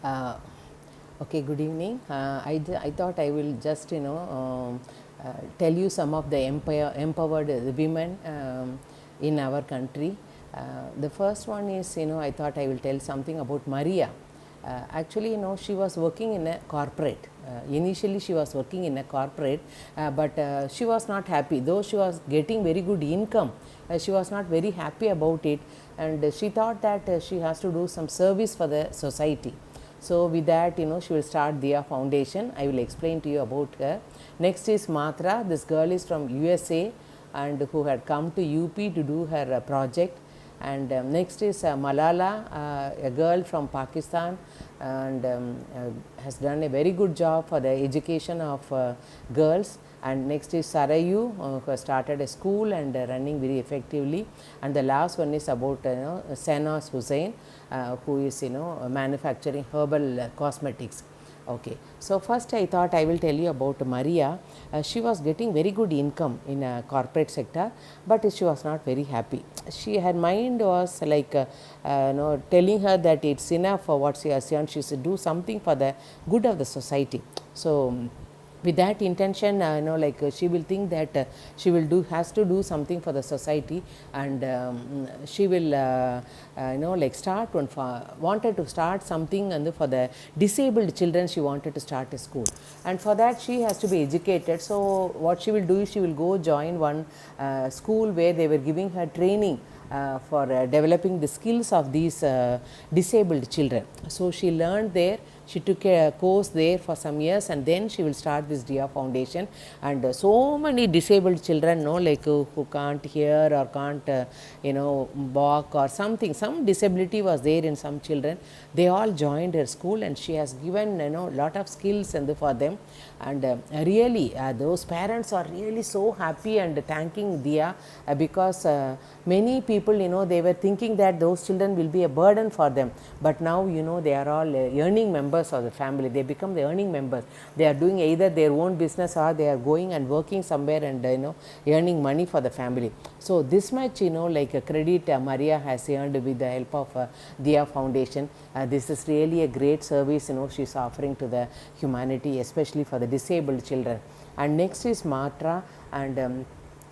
Uh, okay, good evening. I thought I will just tell you some of the empowered women in our country. The first one is, I thought I will tell something about Maria. Actually, she was working in a corporate. Initially, she was working in a corporate, but she was not happy. Though she was getting very good income, she was not very happy about it, and she thought that she has to do some service for the society. So with that, she will start Dia Foundation. I will explain to you about her. Next is Matra. This girl is from USA and who had come to UP to do her project. And next is Malala, a girl from Pakistan, and has done a very good job for the education of girls. And next is Sarayu, who has started a school and running very effectively. And the last one is about Sanaz Hussain, who is manufacturing herbal cosmetics. Okay, so first I thought I will tell you about Maria. She was getting very good income in a corporate sector, but she was not very happy. Her mind was like telling her that it's enough for what she has done. She should do something for the good of the society. So with that intention, she will think that she will has to do something for the society, and she will start wanted to start something, and for the disabled children she wanted to start a school, and for that she has to be educated. So what she will do is she will go join one school where they were giving her training for developing the skills of these disabled children. So she learned there. She took a course there for some years, and then she will start this Dia Foundation. And so many disabled children, who can't hear or can't, walk or something. Some disability was there in some children. They all joined her school, and she has given lot of skills and for them. And really, those parents are really so happy and thanking Dia because many people, they were thinking that those children will be a burden for them. But now, they are all earning members of the family. They become the earning members. They are doing either their own business or they are going and working somewhere and, earning money for the family. So this much, credit Maria has earned with the help of Dia Foundation. This is really a great service, she is offering to the humanity, especially for the disabled children. And next is Matra, and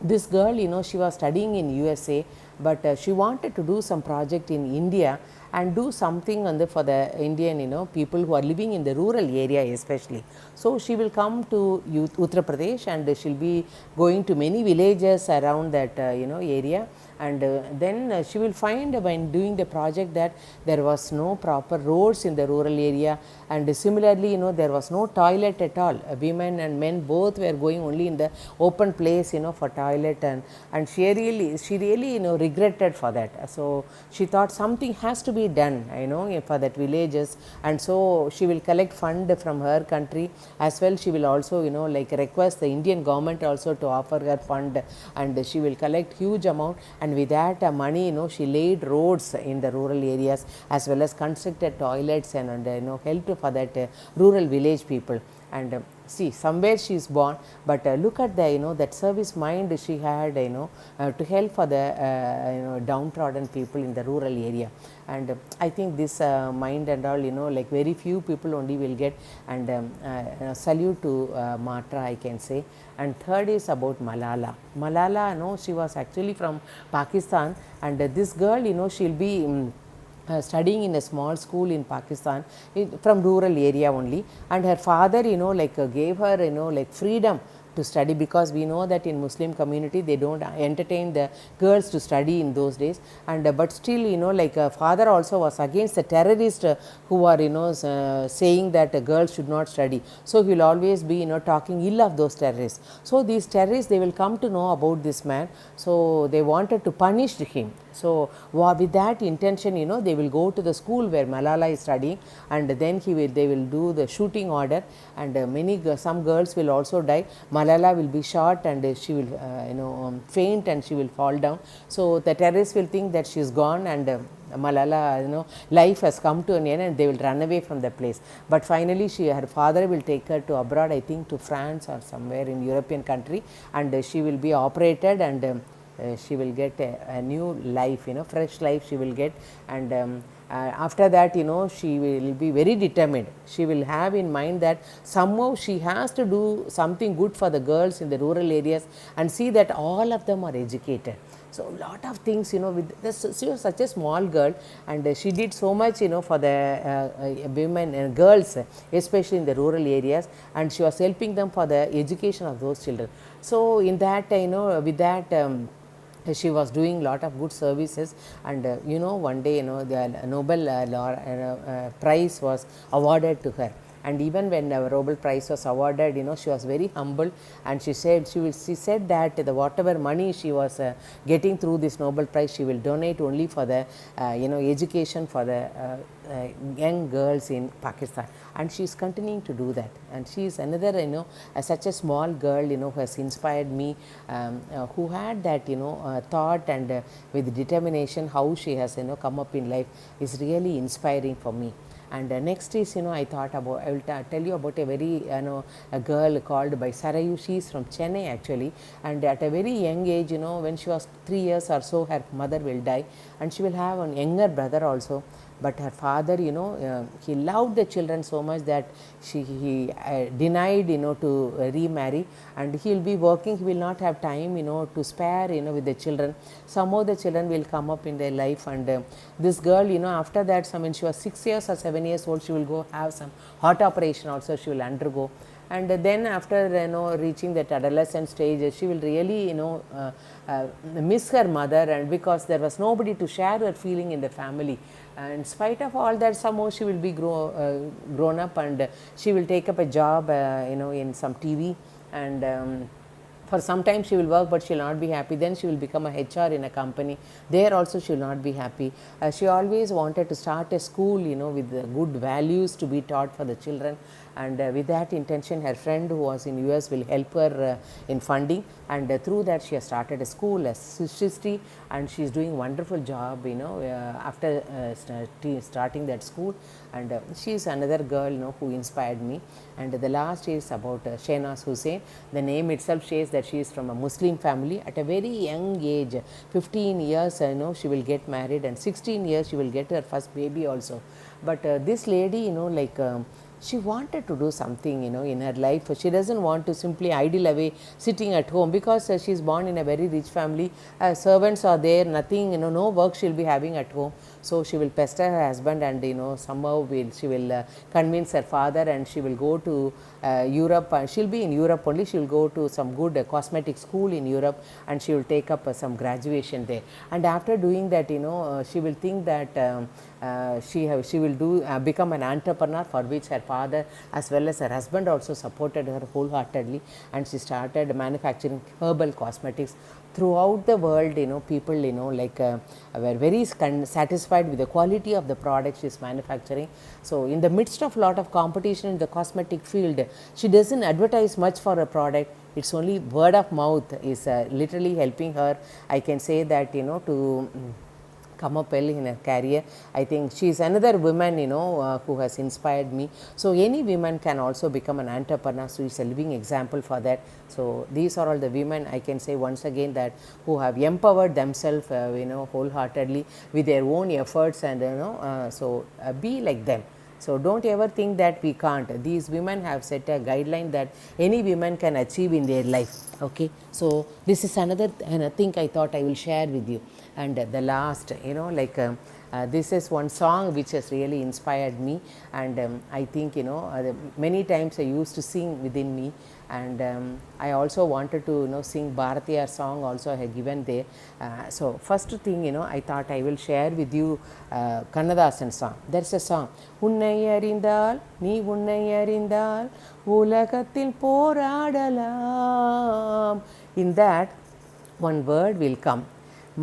this girl, she was studying in USA, but she wanted to do some project in India and do something for the Indian, people who are living in the rural area especially. So she will come to Uttar Pradesh, and she'll be going to many villages around that, area. And then she will find when doing the project that there was no proper roads in the rural area, and similarly, there was no toilet at all. Women and men both were going only in the open place, for toilet, and she really regretted for that. So she thought something has to be done, for that villages, and so she will collect fund from her country as well. She will also request the Indian government also to offer her fund, and she will collect huge amount, and with that money, she laid roads in the rural areas as well as constructed toilets and helped for that rural village people. And see, somewhere she is born, but look at the that service mind she had, to help for the downtrodden people in the rural area. And I think this mind and all, very few people only will get. And salute to Matra, I can say. And third is about Malala. Malala, she was actually from Pakistan, and this girl, she'll be studying in a small school in Pakistan, from rural area only, and her father gave her freedom to study, because we know that in Muslim community they don't entertain the girls to study in those days. And but still, father also was against the terrorists who are saying that girls should not study. So he will always be talking ill of those terrorists. So these terrorists, they will come to know about this man, so they wanted to punish him. So with that intention, they will go to the school where Malala is studying, and then they will do the shooting order, and some girls will also die. Malala will be shot, and she will faint, and she will fall down. So the terrorists will think that she is gone, and Malala, life has come to an end, and they will run away from the place. But finally, her father will take her to abroad, I think to France or somewhere in European country, and she will be operated, and she will get a new life, fresh life she will get. And After that, she will be very determined. She will have in mind that somehow she has to do something good for the girls in the rural areas and see that all of them are educated. So a lot of things, with this, she was such a small girl, and she did so much, for the women and girls, especially in the rural areas, and she was helping them for the education of those children. So in that, with that, she was doing lot of good services, and one day, the Nobel prize was awarded to her. And even when the Nobel prize was awarded, she was very humble, and she said that the whatever money she was getting through this Nobel prize, she will donate only for the education for the young girls in Pakistan, and she is continuing to do that. And she is another, such a small girl, who has inspired me, who had that, thought, and with determination how she has, come up in life, is really inspiring for me. And next is, I thought about, I will tell you about a very, a girl called by Sarayu. She is from Chennai actually, and at a very young age, when she was 3 years or so, her mother will die, and she will have a younger brother also. But her father, he loved the children so much that he denied, to remarry, and he will be working, he will not have time, to spare, with the children. Somehow the children will come up in their life, and this girl, after that, when she was 6 years or 7 years old, she will go have some heart operation also, she will undergo. And then after, reaching that adolescent stage, she will really, miss her mother, and because there was nobody to share her feeling in the family. And in spite of all that, somehow she will be grown up, and she will take up a job, in some TV, and for some time she will work, but she will not be happy. Then she will become a HR in a company. There also she will not be happy. She always wanted to start a school, with good values to be taught for the children. And with that intention, her friend who was in US will help her in funding, and through that she has started a school as Srishti, and she is doing wonderful job, after starting that school. And she is another girl, who inspired me. And the last is about Shehnaz Hussain. The name itself says that she is from a Muslim family. At a very young age, 15 years, she will get married, and 16 years she will get her first baby also. But this lady, she wanted to do something, in her life. She doesn't want to simply idle away sitting at home, because she is born in a very rich family. Servants are there, nothing, no work she will be having at home. So she will pester her husband, and somehow she will convince her father, and she will go to Europe. She will be in Europe only. She will go to some good cosmetic school in Europe, and she will take up some graduation there. And after doing that, she will think that she will become an entrepreneur, for which her father as well as her husband also supported her wholeheartedly, and she started manufacturing herbal cosmetics throughout the world. People, were very satisfied with the quality of the product she is manufacturing. So in the midst of lot of competition in the cosmetic field, she doesn't advertise much for a product. It's only word of mouth is literally helping her, I can say that, to come up well in her career. I think she is another woman, who has inspired me. So any woman can also become an entrepreneur. So she is a living example for that. So these are all the women, I can say once again, that who have empowered themselves, wholeheartedly with their own efforts, and so be like them. So don't ever think that we can't. These women have set a guideline that any woman can achieve in their life. Okay, so this is another thing I thought I will share with you. And the last, this is one song which has really inspired me, and I think, many times I used to sing within me, and I also wanted to, sing Bharatiya song also I had given there. So first thing, I thought I will share with you Kannadasan song. There's a song, உன்னை அறிந்தால் நீ உன்னை அறிந்தால் உலகத்தில் போராடலாம். In that, one word will come.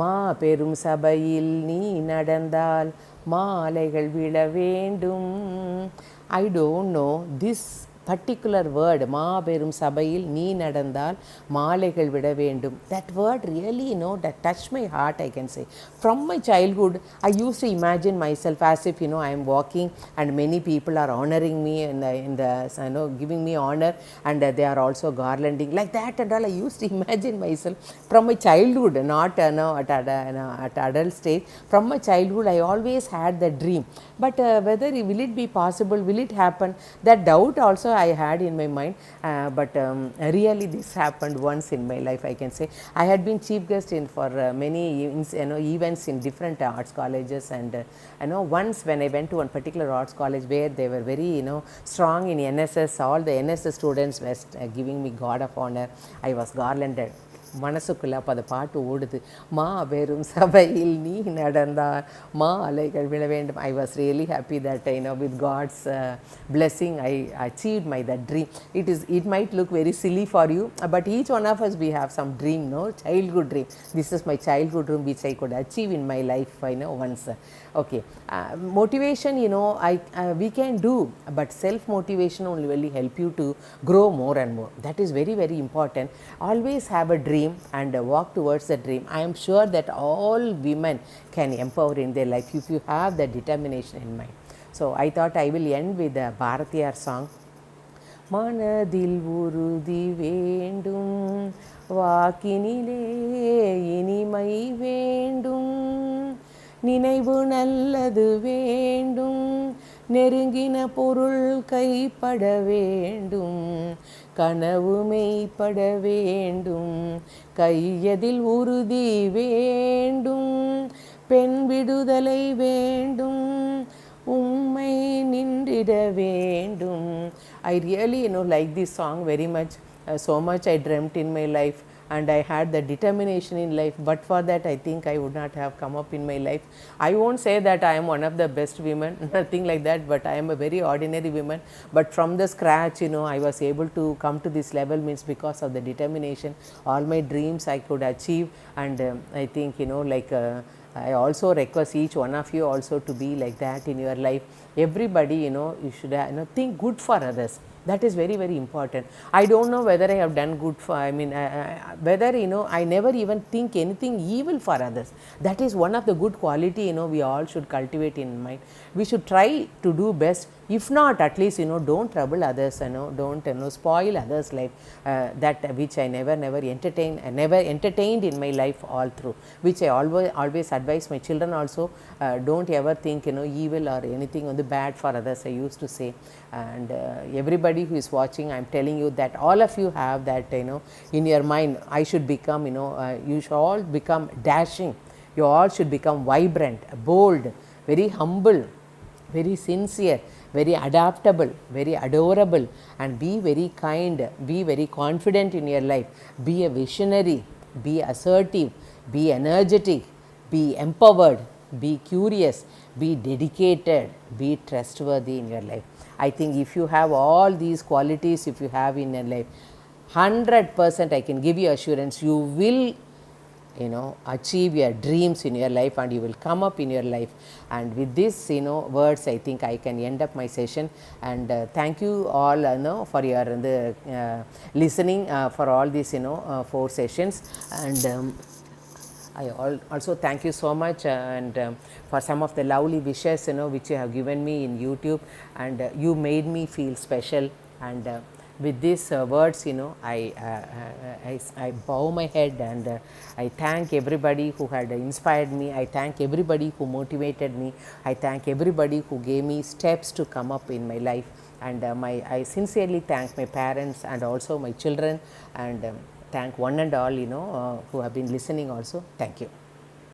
மா பெரும் சபையில் நீ நடந்தால் மாலைகள் விழ வேண்டும். I don't know this particular word, மாபெரும் சபையில் நீ நடந்தால் மாலைகள் விட வேண்டும். That word really, that touched my heart, I can say. From my childhood, I used to imagine myself as if, I am walking and many people are honoring me and giving me honor, and they are also garlanding like that and all. I used to imagine myself from my childhood, not at adult stage. From my childhood, I always had the dream. But whether will it be possible, will it happen, that doubt also I had in my mind. But really this happened once in my life, I can say. I had been chief guest for many events in different arts colleges, and once when I went to one particular arts college where they were very strong in NSS, all the NSS students were giving me God of honor. I was garlanded. மனசுக்குள்ள அப்போ அந்த பாட்டு ஓடுது, மாபெரும் சபையில் நீ நடந்தால் மாலைகள் விழ வேண்டும். I was really happy that with God's blessing I achieved that dream. It might look very silly for you, but each one of us, we have some dream, childhood dream. This is my childhood dream which I could achieve in my life, once. Okay, motivation, we can do, but self motivation only will help you to grow more and more. That is very, very important. Always have a dream and walk towards the dream. I am sure that all women can empower in their life if you have the determination in mind. So I thought I will end with a Bharatiyar song. மனதில் உறுதி வேண்டும், வாக்கினிலே இனிமை வேண்டும், நினைவு நல்லது வேண்டும், நெருங்கின பொருள் கைப்பட வேண்டும், கனவு மெய்ப்பட வேண்டும், கையதில் உறுதி வேண்டும், பெண் விடுதலை வேண்டும், உம்மை நின்றிட வேண்டும். I really like this song very much. So much I dreamt in my life, and I had the determination in life, but for that I think I would not have come up in my life. I won't say that I am one of the best women, nothing like that, but I am a very ordinary woman. But from the scratch, I was able to come to this level, means because of the determination. All my dreams I could achieve, and I think I also request each one of you also to be like that in your life. Everybody, you should think good for others. That is very, very important. I don't know whether I have done good for, whether I never even think anything evil for others. That is one of the good quality we all should cultivate in mind. We should try to do best. If not, at least don't trouble others, don't spoil others' life. That which I never entertained in my life all through, which I always advise my children also. Don't ever think evil or anything on the bad for others, I used to say. And everybody who is watching, I am telling you that all of you have that in your mind. I should become, you should all become dashing. You all should become vibrant, bold, very humble, very sincere, very adaptable, very adorable, and be very kind, be very confident in your life, be a visionary, be assertive, be energetic, be empowered, be curious, be dedicated, be trustworthy in your life. I think if you have all these qualities, if you have in your life, 100% I can give you assurance, you will achieve your dreams in your life, and you will come up in your life. And with this words, I think I can end up my session. And thank you all for your listening for all these 4 sessions. And I also thank you so much and for some of the lovely wishes which you have given me in YouTube, and you made me feel special. And with these words, I bow my head, and I thank everybody who had inspired me. I thank everybody who motivated me. I thank everybody who gave me steps to come up in my life. And I sincerely thank my parents and also my children, and thank one and all who have been listening also. Thank you.